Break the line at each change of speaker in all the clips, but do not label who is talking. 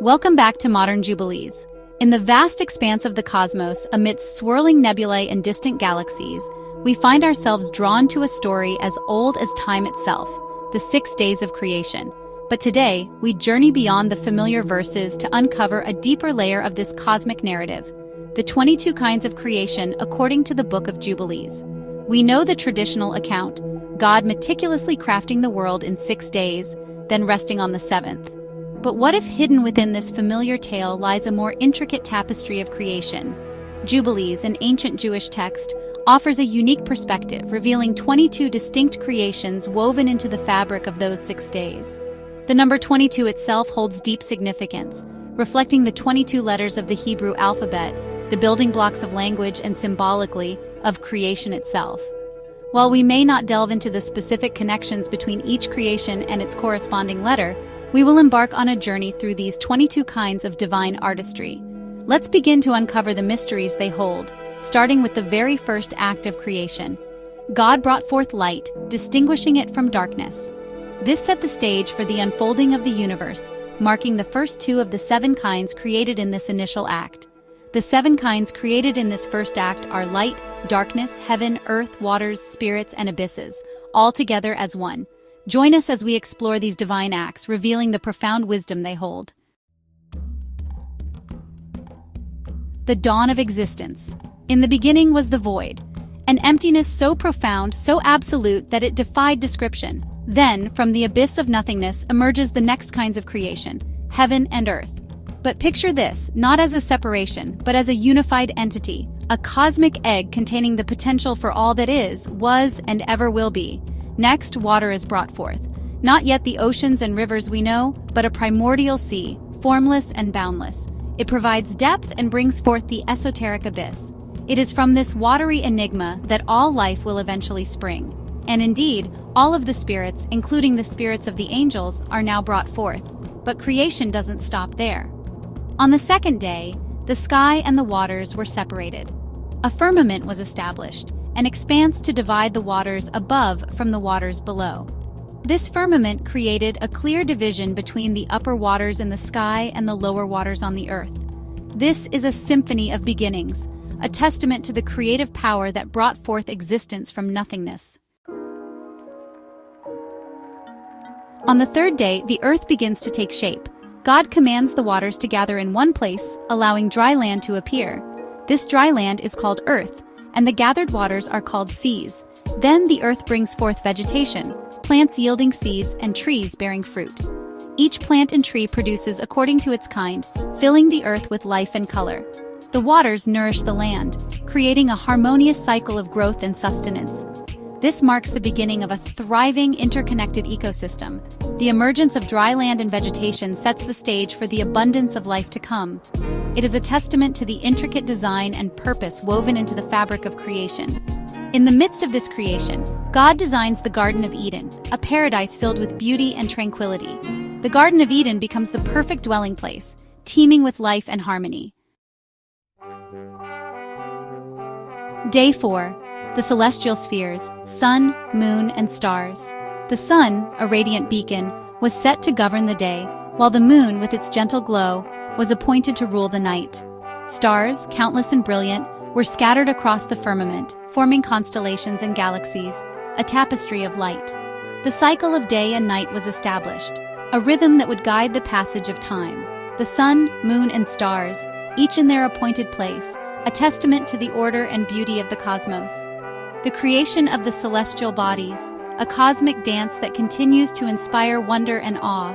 Welcome back to Modern Jubilees. In the vast expanse of the cosmos, amidst swirling nebulae and distant galaxies, we find ourselves drawn to a story as old as time itself, the 6 days of creation. But today, we journey beyond the familiar verses to uncover a deeper layer of this cosmic narrative, the 22 kinds of creation according to the Book of Jubilees. We know the traditional account, God meticulously crafting the world in 6 days, then resting on the 7th. But what if hidden within this familiar tale lies a more intricate tapestry of creation? Jubilees, an ancient Jewish text, offers a unique perspective, revealing 22 distinct creations woven into the fabric of those 6 days. The number 22 itself holds deep significance, reflecting the 22 letters of the Hebrew alphabet, the building blocks of language and symbolically, of creation itself. While we may not delve into the specific connections between each creation and its corresponding letter, we will embark on a journey through these 22 kinds of divine artistry. Let's begin to uncover the mysteries they hold, starting with the very first act of creation. God brought forth light, distinguishing it from darkness. This set the stage for the unfolding of the universe, marking the first 2 of the 7 kinds created in this initial act. The 7 kinds created in this first act are light, darkness, heaven, earth, waters, spirits, and abysses, all together as one. Join us as we explore these divine acts, revealing the profound wisdom they hold. The dawn of existence. In the beginning was the void, an emptiness so profound, so absolute that it defied description. Then, from the abyss of nothingness emerges the next kinds of creation, heaven and earth. But picture this, not as a separation, but as a unified entity, a cosmic egg containing the potential for all that is, was, and ever will be. Next, water is brought forth. Not yet the oceans and rivers we know, but a primordial sea, formless and boundless. It provides depth and brings forth the esoteric abyss. It is from this watery enigma that all life will eventually spring. And indeed, all of the spirits, including the spirits of the angels, are now brought forth. But creation doesn't stop there. On the second day, the sky and the waters were separated. A firmament was established, an expanse to divide the waters above from the waters below. This firmament created a clear division between the upper waters in the sky and the lower waters on the earth. This is a symphony of beginnings, a testament to the creative power that brought forth existence from nothingness. On the third day, the earth begins to take shape. God commands the waters to gather in one place, allowing dry land to appear. This dry land is called earth, and the gathered waters are called seas. Then the earth brings forth vegetation, plants yielding seeds and trees bearing fruit. Each plant and tree produces according to its kind, filling the earth with life and color. The waters nourish the land, creating a harmonious cycle of growth and sustenance. This marks the beginning of a thriving, interconnected ecosystem. The emergence of dry land and vegetation sets the stage for the abundance of life to come. It is a testament to the intricate design and purpose woven into the fabric of creation. In the midst of this creation, God designs the Garden of Eden, a paradise filled with beauty and tranquility. The Garden of Eden becomes the perfect dwelling place, teeming with life and harmony. Day 4. The celestial spheres, sun, moon, and stars. The sun, a radiant beacon, was set to govern the day, while the moon, with its gentle glow, was appointed to rule the night. Stars, countless and brilliant, were scattered across the firmament, forming constellations and galaxies, a tapestry of light. The cycle of day and night was established, a rhythm that would guide the passage of time. The sun, moon, and stars, each in their appointed place, a testament to the order and beauty of the cosmos. The creation of the celestial bodies, a cosmic dance that continues to inspire wonder and awe.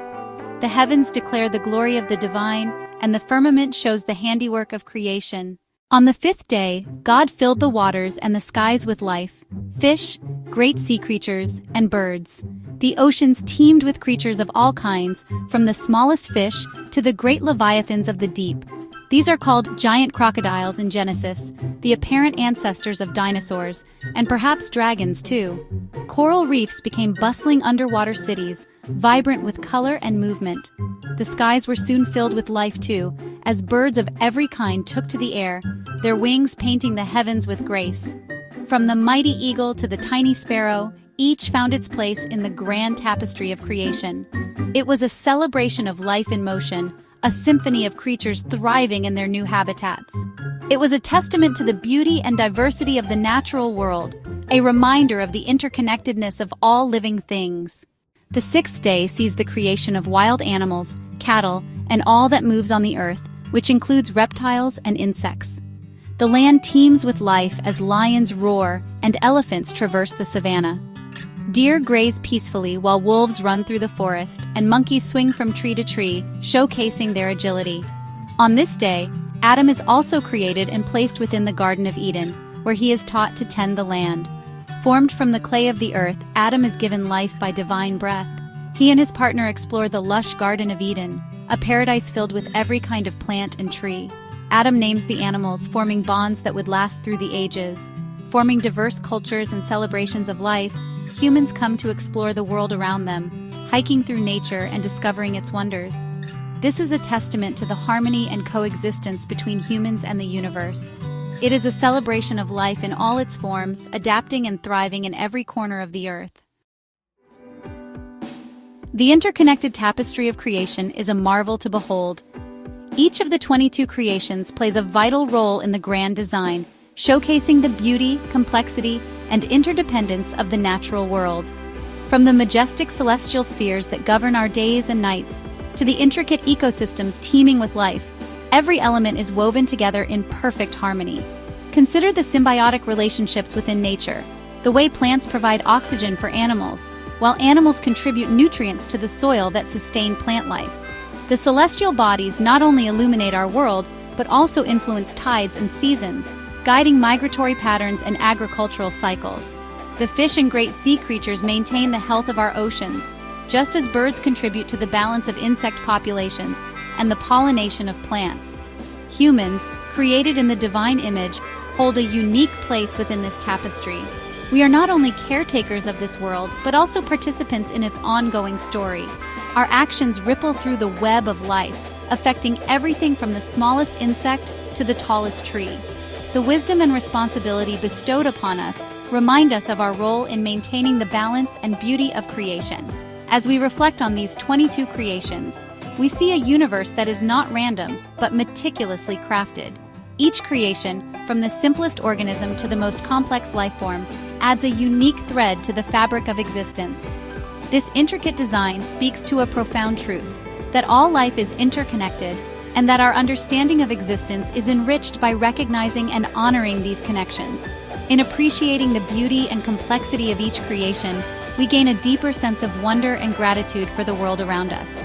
The heavens declare the glory of the divine, and the firmament shows the handiwork of creation. On the 5th day, God filled the waters and the skies with life, fish, great sea creatures, and birds. The oceans teemed with creatures of all kinds, from the smallest fish to the great leviathans of the deep. These are called giant crocodiles in Genesis, the apparent ancestors of dinosaurs, and perhaps dragons too. Coral reefs became bustling underwater cities, vibrant with color and movement. The skies were soon filled with life too, as birds of every kind took to the air, their wings painting the heavens with grace. From the mighty eagle to the tiny sparrow, each found its place in the grand tapestry of creation. It was a celebration of life in motion, a symphony of creatures thriving in their new habitats. It was a testament to the beauty and diversity of the natural world, a reminder of the interconnectedness of all living things. The sixth day sees the creation of wild animals, cattle, and all that moves on the earth, which includes reptiles and insects. The land teems with life as lions roar and elephants traverse the savanna. Deer graze peacefully while wolves run through the forest and monkeys swing from tree to tree, showcasing their agility. On this day, Adam is also created and placed within the Garden of Eden, where he is taught to tend the land. Formed from the clay of the earth, Adam is given life by divine breath. He and his partner explore the lush Garden of Eden, a paradise filled with every kind of plant and tree. Adam names the animals, forming bonds that would last through the ages. Forming diverse cultures and celebrations of life, humans come to explore the world around them, hiking through nature and discovering its wonders. This is a testament to the harmony and coexistence between humans and the universe. It is a celebration of life in all its forms, adapting and thriving in every corner of the earth. The interconnected tapestry of creation is a marvel to behold. Each of the 22 creations plays a vital role in the grand design, showcasing the beauty, complexity, and interdependence of the natural world. From the majestic celestial spheres that govern our days and nights, to the intricate ecosystems teeming with life, every element is woven together in perfect harmony. Consider the symbiotic relationships within nature, the way plants provide oxygen for animals, while animals contribute nutrients to the soil that sustain plant life. The celestial bodies not only illuminate our world, but also influence tides and seasons, guiding migratory patterns and agricultural cycles. The fish and great sea creatures maintain the health of our oceans, just as birds contribute to the balance of insect populations and the pollination of plants. Humans, created in the divine image, hold a unique place within this tapestry. We are not only caretakers of this world, but also participants in its ongoing story. Our actions ripple through the web of life, affecting everything from the smallest insect to the tallest tree. The wisdom and responsibility bestowed upon us remind us of our role in maintaining the balance and beauty of creation. As we reflect on these 22 creations, we see a universe that is not random, but meticulously crafted. Each creation, from the simplest organism to the most complex life form, adds a unique thread to the fabric of existence. This intricate design speaks to a profound truth, that all life is interconnected, and that our understanding of existence is enriched by recognizing and honoring these connections. In appreciating the beauty and complexity of each creation, we gain a deeper sense of wonder and gratitude for the world around us.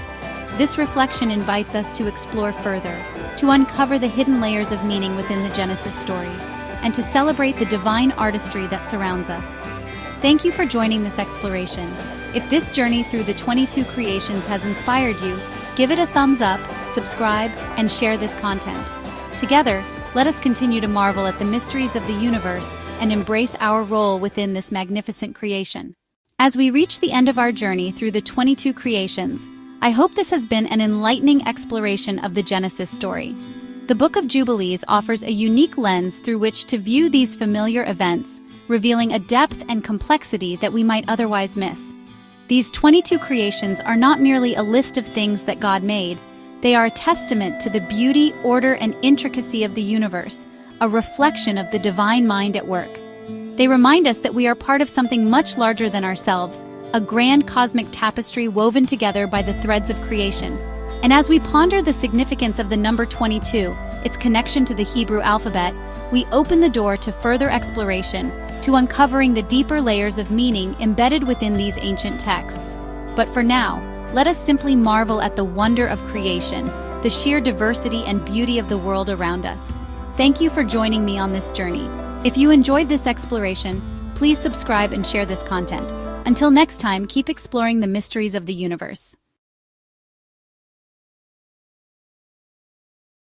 This reflection invites us to explore further, to uncover the hidden layers of meaning within the Genesis story, and to celebrate the divine artistry that surrounds us. Thank you for joining this exploration. If this journey through the 22 creations has inspired you, give it a thumbs up, subscribe, and share this content. Together, let us continue to marvel at the mysteries of the universe and embrace our role within this magnificent creation. As we reach the end of our journey through the 22 creations, I hope this has been an enlightening exploration of the Genesis story. The Book of Jubilees offers a unique lens through which to view these familiar events, revealing a depth and complexity that we might otherwise miss. These 22 creations are not merely a list of things that God made. They are a testament to the beauty, order, and intricacy of the universe, a reflection of the divine mind at work. They remind us that we are part of something much larger than ourselves, a grand cosmic tapestry woven together by the threads of creation. And as we ponder the significance of the number 22, its connection to the Hebrew alphabet, we open the door to further exploration, to uncovering the deeper layers of meaning embedded within these ancient texts. But for now, let us simply marvel at the wonder of creation, the sheer diversity and beauty of the world around us. Thank you for joining me on this journey. If you enjoyed this exploration, please subscribe and share this content. Until next time, keep exploring the mysteries of the universe.